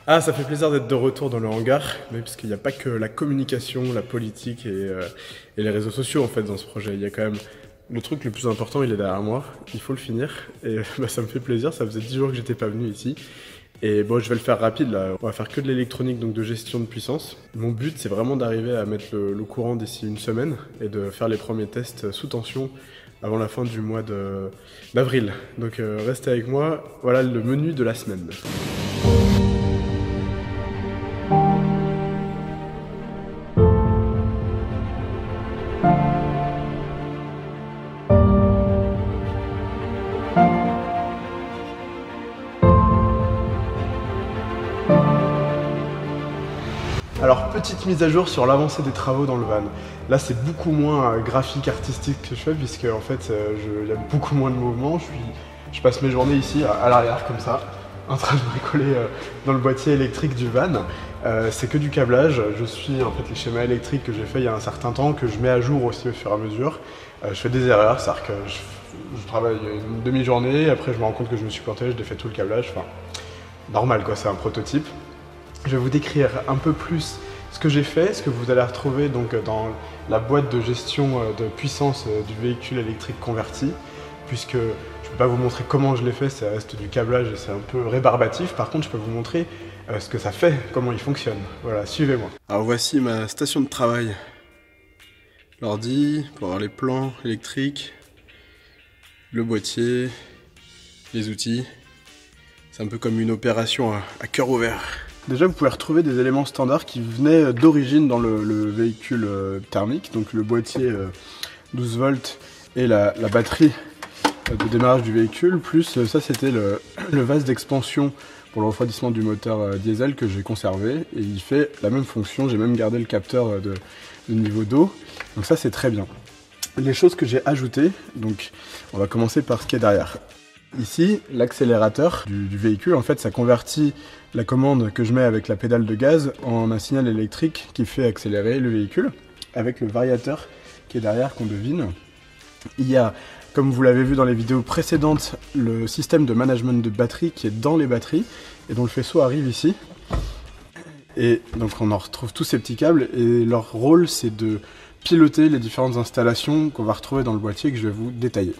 Ah, ça fait plaisir d'être de retour dans le hangar, mais parce qu'il n'y a pas que la communication, la politique et les réseaux sociaux en fait dans ce projet. Il y a quand même le truc le plus important, il est derrière moi, il faut le finir. Et bah, ça me fait plaisir, ça faisait 10 jours que j'étais pas venu ici. Et bon, je vais le faire rapide là, on va faire que de l'électronique, donc de gestion de puissance. Mon but c'est vraiment d'arriver à mettre le courant d'ici une semaine et de faire les premiers tests sous tension avant la fin du mois d'avril. Donc restez avec moi, voilà le menu de la semaine. Alors, petite mise à jour sur l'avancée des travaux dans le van. Là, c'est beaucoup moins graphique, artistique que je fais, puisque en fait, il y a beaucoup moins de mouvement. Je passe mes journées ici, à l'arrière, comme ça, en train de bricoler dans le boîtier électrique du van. C'est que du câblage. Je suis en fait les schémas électriques que j'ai fait il y a un certain temps, que je mets à jour aussi au fur et à mesure. Je fais des erreurs, c'est-à-dire que je travaille une demi-journée, après je me rends compte que je me suis planté, je défais tout le câblage. Enfin, normal quoi, c'est un prototype. Je vais vous décrire un peu plus ce que j'ai fait, ce que vous allez retrouver donc dans la boîte de gestion de puissance du véhicule électrique converti, puisque je ne peux pas vous montrer comment je l'ai fait, ça reste du câblage et c'est un peu rébarbatif. Par contre, je peux vous montrer ce que ça fait, comment il fonctionne. Voilà, suivez-moi. Alors voici ma station de travail. L'ordi, pour avoir les plans électriques, le boîtier, les outils. C'est un peu comme une opération à cœur ouvert. Déjà, vous pouvez retrouver des éléments standards qui venaient d'origine dans le véhicule thermique, donc le boîtier 12 volts et la batterie de démarrage du véhicule, plus ça c'était le vase d'expansion pour le refroidissement du moteur diesel que j'ai conservé, et il fait la même fonction, j'ai même gardé le capteur de niveau d'eau, donc ça c'est très bien. Les choses que j'ai ajoutées, donc on va commencer par ce qui est derrière. Ici, l'accélérateur du véhicule, en fait, ça convertit la commande que je mets avec la pédale de gaz en un signal électrique qui fait accélérer le véhicule, avec le variateur qui est derrière qu'on devine. Il y a, comme vous l'avez vu dans les vidéos précédentes, le système de management de batterie qui est dans les batteries et dont le faisceau arrive ici. Et donc on en retrouve tous ces petits câbles et leur rôle c'est de piloter les différentes installations qu'on va retrouver dans le boîtier que je vais vous détailler.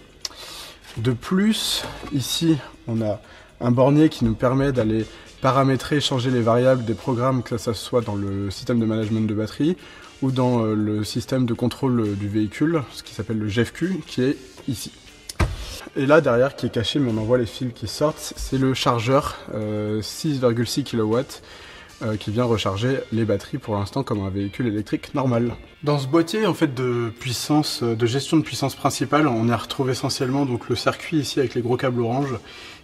De plus, ici, on a un bornier qui nous permet d'aller paramétrer, changer les variables des programmes, que ce soit dans le système de management de batterie ou dans le système de contrôle du véhicule, ce qui s'appelle le GFQ, qui est ici. Et là, derrière, qui est caché, mais on en voit les fils qui sortent, c'est le chargeur 6,6 kW qui vient recharger les batteries pour l'instant comme un véhicule électrique normal. Dans ce boîtier en fait de puissance, de gestion de puissance principale, on y retrouve essentiellement donc le circuit ici avec les gros câbles orange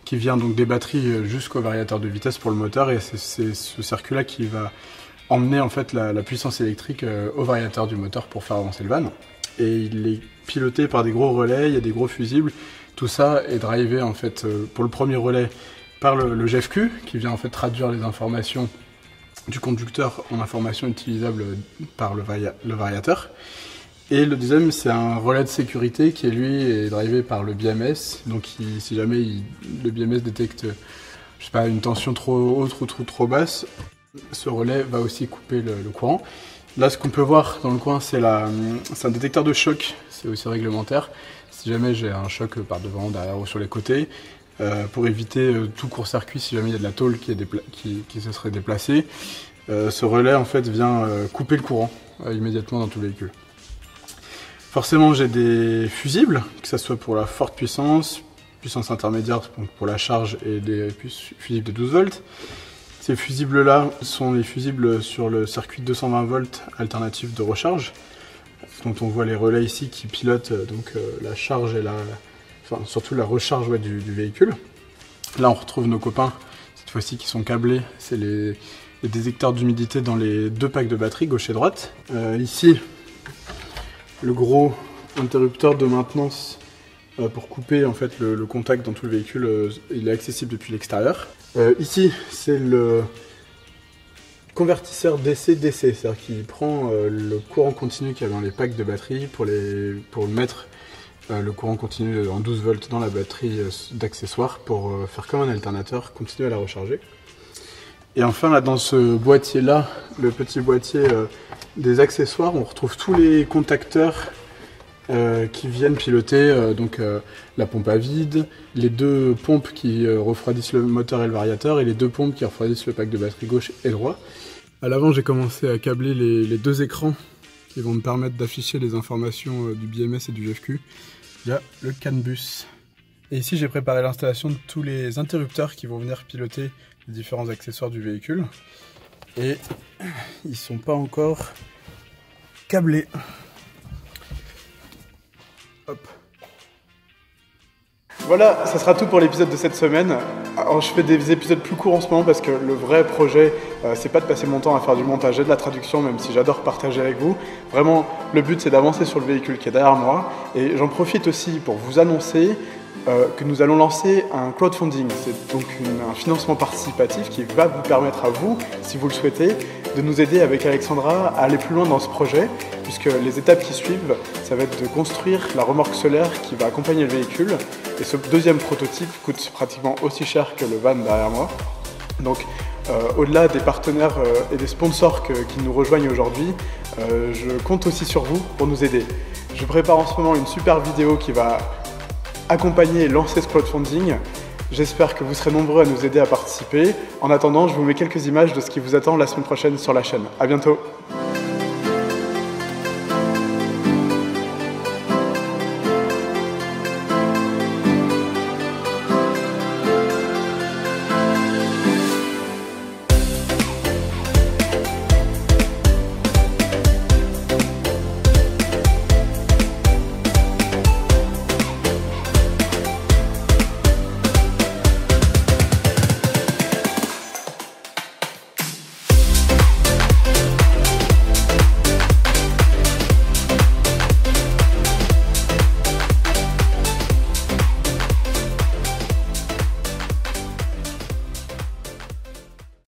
qui vient donc des batteries jusqu'au variateur de vitesse pour le moteur, et c'est ce circuit là qui va emmener en fait la puissance électrique au variateur du moteur pour faire avancer le van. Et il est piloté par des gros relais, il y a des gros fusibles. Tout ça est drivé en fait pour le premier relais par le GFQ qui vient en fait traduire les informations du conducteur en informations utilisables par le variateur. Et le deuxième, c'est un relais de sécurité qui lui est drivé par le BMS. Donc si jamais le BMS détecte je sais pas, une tension trop haute ou trop basse, ce relais va aussi couper le courant. Là, ce qu'on peut voir dans le coin, c'est un détecteur de choc, c'est aussi réglementaire. Si jamais j'ai un choc par devant, derrière ou sur les côtés, pour éviter tout court-circuit si jamais il y a de la tôle qui se serait déplacée. Ce relais en fait vient couper le courant immédiatement dans tout le véhicule. Forcément j'ai des fusibles, que ce soit pour la forte puissance intermédiaire pour la charge et des fusibles de 12 volts. Ces fusibles là sont les fusibles sur le circuit 220 volts alternatif de recharge, dont on voit les relais ici qui pilotent donc la charge et surtout la recharge du véhicule. Là on retrouve nos copains, cette fois-ci qui sont câblés, c'est les détecteurs d'humidité dans les deux packs de batterie, gauche et droite. Ici, le gros interrupteur de maintenance pour couper en fait le contact dans tout le véhicule, il est accessible depuis l'extérieur. Ici, c'est le convertisseur DC-DC, c'est-à-dire qu'il prend le courant continu qu'il y a dans les packs de batterie pour mettre le courant continu en 12 volts dans la batterie d'accessoires pour faire comme un alternateur, continuer à la recharger. Et enfin là dans ce boîtier là, le petit boîtier des accessoires, on retrouve tous les contacteurs qui viennent piloter la pompe à vide, les deux pompes qui refroidissent le moteur et le variateur et les deux pompes qui refroidissent le pack de batterie gauche et droit. À l'avant, j'ai commencé à câbler les deux écrans qui vont me permettre d'afficher les informations du BMS et du VFQ via le CAN bus. Et ici, j'ai préparé l'installation de tous les interrupteurs qui vont venir piloter les différents accessoires du véhicule. Et ils sont pas encore câblés. Hop. Voilà, ça sera tout pour l'épisode de cette semaine. Alors, je fais des épisodes plus courts en ce moment parce que le vrai projet, c'est pas de passer mon temps à faire du montage et de la traduction, même si j'adore partager avec vous. Vraiment, le but c'est d'avancer sur le véhicule qui est derrière moi. Et j'en profite aussi pour vous annoncer que nous allons lancer un crowdfunding. C'est donc un financement participatif qui va vous permettre à vous, si vous le souhaitez, de nous aider avec Alexandra à aller plus loin dans ce projet, puisque les étapes qui suivent, ça va être de construire la remorque solaire qui va accompagner le véhicule. Et ce deuxième prototype coûte pratiquement aussi cher que le van derrière moi. Donc au-delà des partenaires et des sponsors qui nous rejoignent aujourd'hui, je compte aussi sur vous pour nous aider. Je prépare en ce moment une super vidéo qui va accompagner et lancer ce crowdfunding. J'espère que vous serez nombreux à nous aider à participer. En attendant, je vous mets quelques images de ce qui vous attend la semaine prochaine sur la chaîne. À bientôt!